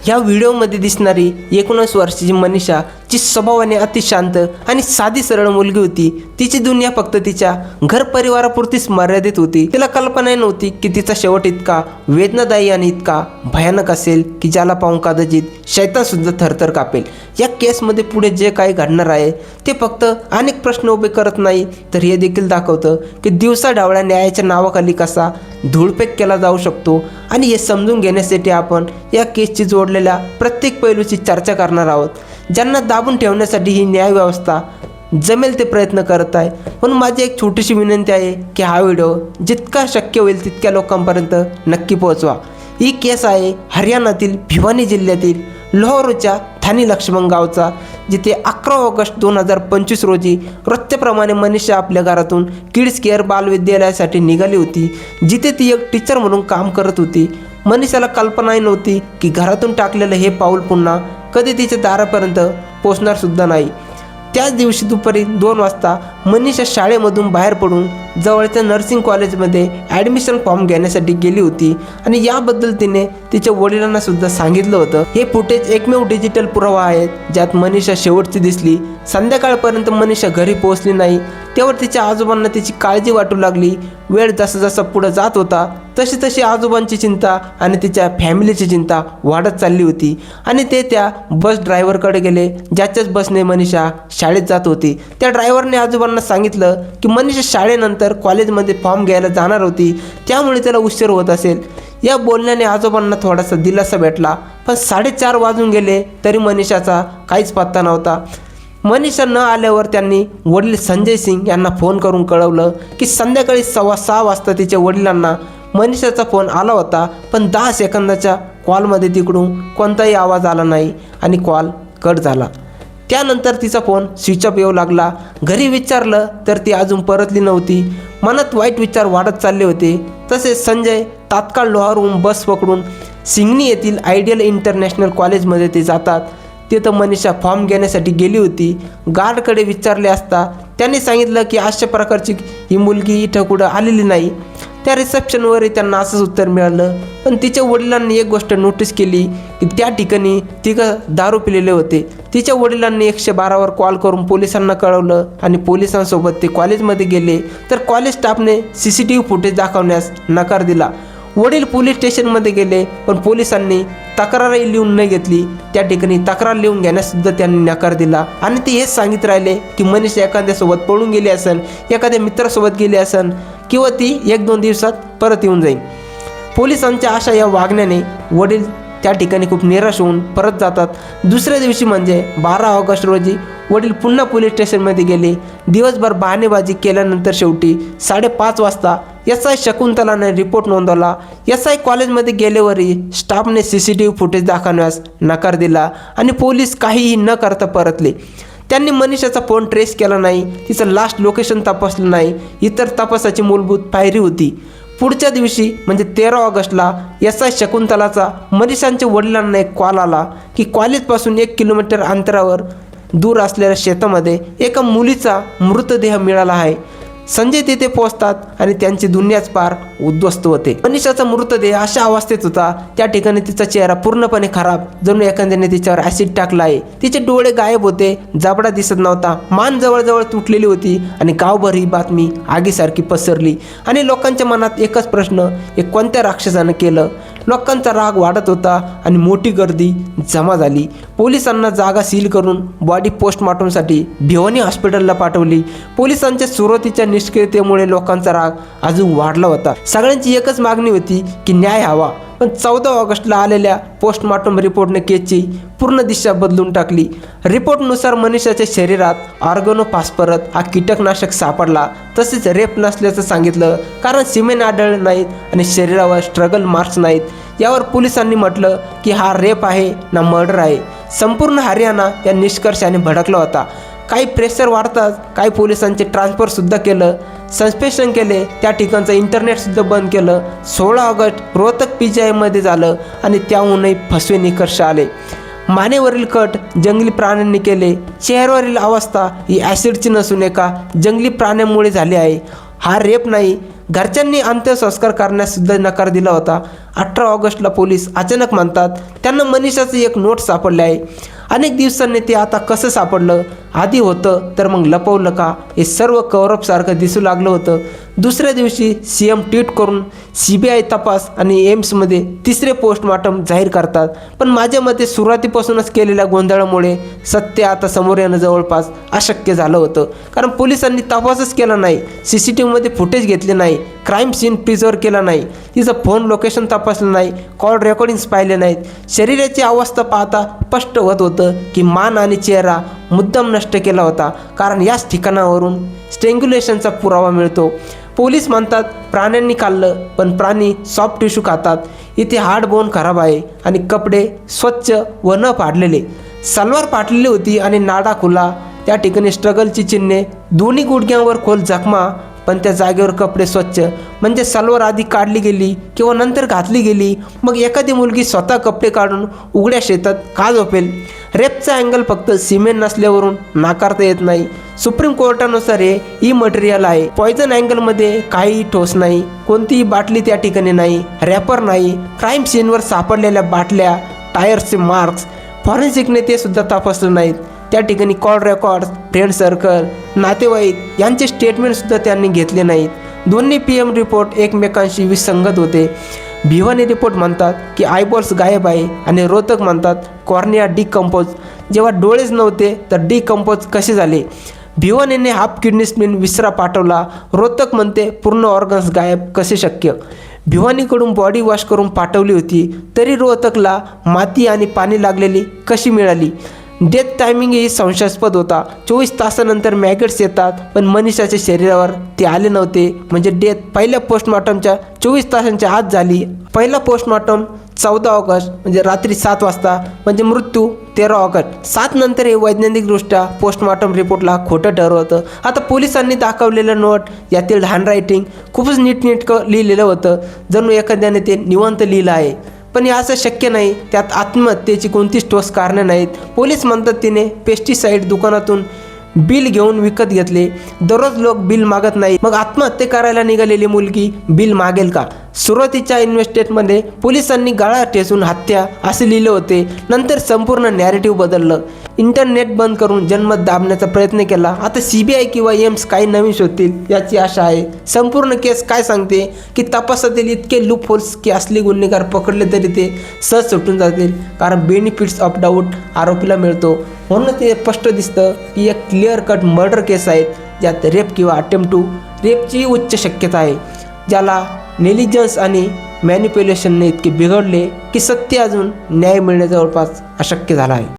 ह्या व्हिडिओमध्ये दिसणारी 19 वर्षाची मनीषा जी स्वभावाने अति शांत आणि साधी सरळ मुलगी होती, तिची दुनिया फक्त तिच्या घर परिवारापुरतीच मर्यादित होती। तिला कल्पना नव्हती की तिचा शेवट इतका वेदनादायी आणि इतका भयानक असेल की ज्याला पाहून कदाचित शैतान सुद्धा थरथर कापेल। या केसमध्ये पुढे जे काही घडणार आहे ते फक्त अनेक प्रश्न उभे करत नाही, तर हे देखील दाखवतं की दिवसा ढवळ्या न्यायाच्या नावाखाली कसा धूळफेक केला जाऊ शकतो। आणि हे समजून घेण्यासाठी आपण या केसची जोडलेल्या प्रत्येक पैलूची चर्चा करणार आहोत। ज्यांना दाबून ठेवण्यासाठी ही न्यायव्यवस्था जमेल ते प्रयत्न करत आहे। पण माझी एक छोटीशी विनंती आहे की हा व्हिडिओ जितका शक्य होईल तितक्या लोकांपर्यंत नक्की पोहोचवा। ही केस आहे हरियाणातील भिवानी जिल्ह्यातील लाहौरच्या थानी लक्ष्मण गावचा, जिथे 11 ऑगस्ट 2025 रोजी रोजच्याप्रमाणे मनीषा आपल्या घरातून किड्स केअर बालविद्यालयासाठी निघाली होती, जिथे ती एक टीचर म्हणून काम करत होती। मनीषाला कल्पनाही नव्हती की घरातून टाकलेलं हे पाऊल पुन्हा कधी तिच्या दारापर्यंत पोचणार सुद्धा नाही। त्याच दिवशी दुपारी 2 वाजता मनीषा शाळेमधून बाहेर पडून जवळच्या नर्सिंग कॉलेजमध्ये ॲडमिशन फॉर्म घेण्यासाठी गेली होती आणि याबद्दल तिने तिच्या वडिलांना सुद्धा सांगितलं होतं। हे फुटेज एकमेव डिजिटल पुरावा आहे ज्यात मनीषा शेवटची दिसली। संध्याकाळपर्यंत मनीषा घरी पोहोचली नाही, तेव्हा तिच्या आजोबांना तिची काळजी वाटू लागली। वेळ जसा जसा पुढे जात होता तशी तशी आजोबांची चिंता आणि तिच्या फॅमिलीची चिंता वाढत चालली होती आणि ते त्या बस ड्रायव्हरकडे गेले ज्याच्याच बसने मनीषा शाळेत जात होती। त्या ड्रायव्हरने आजोबांना सांगितलं की मनीषा शाळेनंतर कॉलेजमध्ये फॉर्म घ्यायला जाणार होती, त्यामुळे त्याला उशीर होत असेल। या बोलण्याने आजोबांना थोडासा दिलासा भेटला, पण 4:30 वाजून गेले तरी मनीषाचा काहीच पत्ता नव्हता। मनीषा न आल्यावर त्यांनी वडील संजय सिंग यांना फोन करून कळवलं की संध्याकाळी 6:15 वाजता तिच्या वडिलांना मनीषाचा फोन आला होता, पण 10 सेकंदाच्या कॉलमध्ये तिकडून कोणताही आवाज आला नाही आणि कॉल कट झाला। त्यानंतर तिचा फोन स्विच ऑफ येऊ लागला। घरी विचारलं तर ती अजून परतली नव्हती। मनात वाईट विचार वाढत चालले होते। तसेच संजय तात्काळ लाहोरहून बस पकडून सिंगनी येथील आयडियल इंटरनॅशनल कॉलेजमध्ये ते जातात। तिथं मनीषा फॉर्म घेण्यासाठी गेली होती। गार्डकडे विचारले असता त्यांनी सांगितलं की अशा प्रकारची ही मुलगी इथं कुठं आलेली नाही। त्या रिसेप्शनवरही त्यांना असंच उत्तर मिळालं, पण तिच्या वडिलांनी एक गोष्ट नोटीस केली की त्या ठिकाणी तिघं दारू पिलेले होते। तिच्या वडिलांनी 112वर कॉल करून पोलिसांना कळवलं आणि पोलिसांसोबत ते कॉलेजमध्ये गेले, तर कॉलेज स्टाफने CCTV फुटेज दाखवण्यास नकार दिला। वडील पोलीस स्टेशनमध्ये गेले, पण पोलिसांनी तक्रारही लिहून न घेतली। त्या ठिकाणी तक्रार लिहून घेण्याससुद्धा त्यांनी नकार दिला आणि ते हेच सांगित राहिले की मनीषा एखाद्यासोबत पळून गेली असेल, एखाद्या मित्रासोबत गेली असेल किंवा ती 1-2 दिवसात परत येऊन जाईल। पोलिसांच्या अशा या वागण्याने वडील त्या ठिकाणी खूप निराश होऊन परत जातात। दुसऱ्या दिवशी म्हणजे 12 ऑगस्ट रोजी वडील पुन्हा पोलीस स्टेशनमध्ये गेले। दिवसभर बहाणेबाजी केल्यानंतर शेवटी 5:30 वाजता SI शकुंतलाने रिपोर्ट नोंदवला। SI कॉलेजमध्ये गेल्यावरही स्टाफने CCTV फुटेज दाखवण्यास नकार दिला आणि पोलीस काहीही न करता परतले। त्यांनी मनीषाचा फोन ट्रेस केला नाही, तिचं लास्ट लोकेशन तपासलं नाही, इतर तपासाची मूलभूत पायरी होती। पुढच्या दिवशी म्हणजे 13 ऑगस्टला SI शकुंतलाचा मनीषांच्या वडिलांना एक कॉल आला की कॉलेजपासून 1 किलोमीटर अंतरावर दूर असलेल्या शेतामध्ये एका मुलीचा मृतदेह मिळाला आहे। संजय तिथे पोहोचतात आणि त्यांची दुनियाच पार उद्ध्वस्त होते। मनीषाचा मृतदेह अशा अवस्थेत होता, त्या ठिकाणी तिचा चेहरा पूर्णपणे खराब, जणू एखाद्याने तिच्यावर ॲसिड टाकला आहे। तिचे डोळे गायब होते, जबडा दिसत नव्हता, मान जवळजवळ तुटलेली होती आणि गावभर ही बातमी आगीसारखी पसरली आणि लोकांच्या मनात एकच प्रश्न, हे कोणत्या राक्षसानं केलं? लोकांचा राग वाढत होता आणि मोठी गर्दी जमा झाली। पोलिसांना जागा सील करून बॉडी पोस्टमॉर्टमसाठी भिवानी हॉस्पिटलला पाठवली। पोलिसांच्या सुरुवातीच्या निष्क्रियतेमुळे लोकांचा राग अजून वाढला होता। सगळ्यांची एकच मागणी होती की न्याय हवा, पण 14 ऑगस्टला आलेल्या पोस्टमॉर्टम रिपोर्टने केसची पूर्ण दिशा बदलून टाकली। रिपोर्टनुसार मनीषाच्या शरीरात ऑर्गनोफॉस्फरस हा कीटकनाशक सापडला। तसेच रेप नसल्याचं सांगितलं, कारण सिमेंट आढळले नाहीत आणि शरीरावर स्ट्रगल मार्क्स नाहीत। यावर पोलिसांनी म्हटलं की हा रेप आहे ना मर्डर आहे। संपूर्ण हरियाणा या निष्कर्षाने भडकला होता। काही प्रेशर वाढताच काही पोलिसांचे ट्रान्सफरसुद्धा केलं, सस्पेन्शन केले, त्या ठिकाणचं इंटरनेटसुद्धा बंद केलं। 16 ऑगस्ट रोहतक PGIमध्ये झालं आणि त्याहूनही फसवे निकष आले। मानेवरील कट जंगली प्राण्यांनी केले। चेहऱ्यावरील अवस्था ही ॲसिडची नसून एका जंगली प्राण्यामुळे झाली आहे। हा रेप नाही, घरच्यांनी अंत्यसंस्कार करण्यास सुद्धा नकार दिला होता. 18 ऑगस्टला पोलीस अचानक म्हणतात त्यांना मनीषाचं एक नोट सापडले आहे. अनेक दिवसांनी ते आता कसं सापडलं, आधी होतं तर मग लपवलं का, हे सर्व कव्हरअपसारखं दिसू लागलं होतं. दुसऱ्या दिवशी CM ट्विट करून CBI तपास आणि एम्समध्ये तिसरे पोस्टमॉर्टम जाहीर करतात. पण माझ्या मते सुरुवातीपासूनच केलेल्या गोंधळामुळे सत्य आता समोर येणं जवळपास अशक्य झालं होतं. कारण पोलिसांनी तपासच केला नाही, CCTVमध्ये फुटेज घेतले नाही, क्राईम सीन प्रिझर्व केला नाही, तिचं फोन लोकेशन तपासलं नाही, कॉल रेकॉर्डिंग्स पाहिले नाहीत. शरीराची अवस्था पाहता स्पष्ट होत होतं की मान आणि चेहरा मुद्दाम नष्ट केला होता, कारण याच ठिकाणावरून स्ट्रँग्युलेशनचा पुरावा मिळतो. पोलीस म्हणतात प्राण्यांनी खाल्लं, पण प्राणी सॉफ्ट टिश्यू खातात. इथे हार्ड बोन खराब आहे आणि कपडे स्वच्छ व न फाडलेले. सलवार फाटलेली होती आणि नाडा खुला. त्या ठिकाणी स्ट्रगलची चिन्हे, दोन्ही गुडघ्यांवर खोल जखमा, पण त्या जागेवर कपडे स्वच्छ. म्हणजे सलवार आधी काढली गेली किंवा नंतर घातली गेली. मग एखादी मुलगी स्वतः कपडे काढून उघड्या शेतात का झोपेल? रेपचा अँगल फक्त सिमेंट नसल्यावरून नाकारता येत नाही. सुप्रीम कोर्टानुसार हे इमटेरियल आहे. पॉयझन अँगलमध्ये काहीही ठोस नाही, कोणतीही बाटली त्या ठिकाणी नाही, रॅपर नाही. क्राईम सीनवर सापडलेल्या बाटल्या, टायर्सचे मार्क्स, फॉरेन्सिकने ते सुद्धा तपासलं नाहीत. त्या ठिकाणी कॉल रेकॉर्ड्स, फ्रेंड सर्कल, नातेवाईक यांचे स्टेटमेंटसुद्धा त्यांनी घेतले नाहीत. दोन्ही PM रिपोर्ट एकमेकांशी विसंगत होते. भिवानी रिपोर्ट म्हणतात की आयबॉल्स गायब आहे आणि रोहतक म्हणतात कॉर्निया डिकम्पोज. जेव्हा डोळेच नव्हते तर डिकम्पोज कसे झाले? भिवानीने हाफ किडनी स्पिन विसरा पाठवला. रोहतक म्हणते पूर्ण ऑर्गन्स गायब कसे शक्य? भिवानीकडून बॉडी वॉश करून पाठवली होती, तरी रोहतकला माती आणि पाणी लागलेली कशी मिळाली? डेथ टायमिंग ही संशयास्पद होता. 24 तासानंतर मॅगेट्स येतात, पण मनीषाच्या शरीरावर ते आले नव्हते. म्हणजे डेथ पहिल्या पोस्टमॉर्टमच्या 24 तासांच्या आत झाली. पहिला पोस्टमॉर्टम 14 ऑगस्ट म्हणजे रात्री 7 वाजता, म्हणजे मृत्यू 13 ऑगस्ट. 7 नंतर हे वैज्ञानिकदृष्ट्या पोस्टमॉर्टम रिपोर्टला खोटं ठरवतं. आता पोलिसांनी दाखवलेलं नोट, यातील हँडरायटिंग खूपच नीटनेटकं लिहिलेलं होतं, जणू एखाद्याने ते निवांत लिहिलं आहे. पण हे असं शक्य नाही. त्यात आत्महत्येची कोणतीच ठोस कारणे नाहीत. पोलीस म्हणतात तिने पेस्टिसाईड दुकानातून बिल घेऊन विकत घेतले. दररोज लोक बिल मागत नाही, मग आत्महत्या करायला निघालेली मुलगी बिल मागेल का? सुरुवातीच्या इन्व्हेस्टिगेशनमध्ये पोलिसांनी गाळा ठेचून हत्या असे लिहिले होते. नंतर संपूर्ण नॅरेटिव्ह बदललं. इंटरनेट बंद करून जन्मत दाबण्याचा प्रयत्न केला. आता CBI किंवा एम्स काही नवीन शोधतील याची आशा आहे. संपूर्ण केस काय सांगते की तपासातील इतके लूप होल्स की असली गुन्हेगार पकडले तरी ते सहज सुटून जातील, कारण बेनिफिट्स ऑफ डाऊट आरोपीला मिळतो. म्हणून ते स्पष्ट दिसतं की एक क्लिअर कट मर्डर केस आहे, ज्यात रेप किंवा अटेम्प्ट टू रेपची उच्च शक्यता आहे, ज्याला नेलिजन्स आणि मॅनिप्युलेशनने इतके बिघडले की सत्य अजून न्याय मिळणे जवळपास अशक्य झाला आहे.